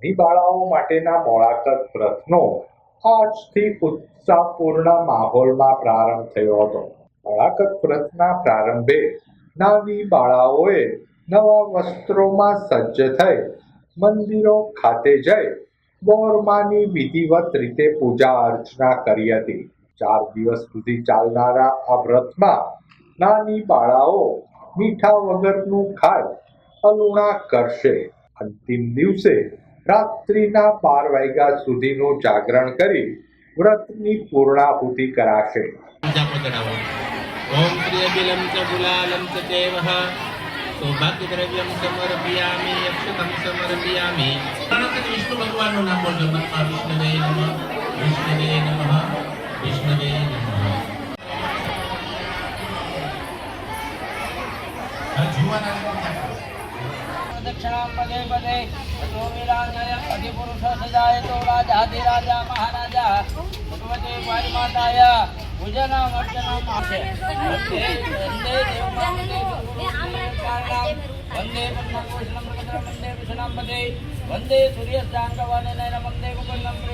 નાની બાળાઓ માટેના મોળાકત વ્રતનો આજથી ઉત્સાહપૂર્ણ માહોલમાં પ્રારંભ થયો હતો. મોળાકત વ્રતના પ્રારંભે નાની બાળાઓએ નવા વસ્ત્રોમાં સજ્જ થઈ મંદિરો ખાતે જઈ બોરમાની વિધિવત રીતે પૂજા અર્ચના કરી હતી. 4 દિવસ સુધી ચાલનારા આ વ્રતમાં નાની બાળાઓ મીઠા વગરનું ખાઈ અલુણા કરશે. અંતિમ દિવસે રાત્રિના 12 વાગ્યા સુધીનું જાગરણ કરી વ્રતની પૂર્ણાહુતિ કરાશે. ओम प्रियबिलं च गुलालं च देवः सौभाग्यद्रव्यं समर्पयामि अक्षतं समर्पयामि. विष्णु भगवानનું નામ બોલજો. વિષ્ણવે નમઃ, વિષ્ણવે નમઃ, વિષ્ણવે નમઃ. दक्षिणां पदे पदे ततो वीरांगने अधिपुरुष सजायतो राजाधिराजा महाराजा भगवते वायुमाताय पूजनम् अर्चनम् आसे. वन्दे पद्मभूषणं मृगधरं वन्दे विष्णुं पदे वन्दे सूर्यस्याङ्कवाले नयनं वन्दे मुकुन्दं प्रिय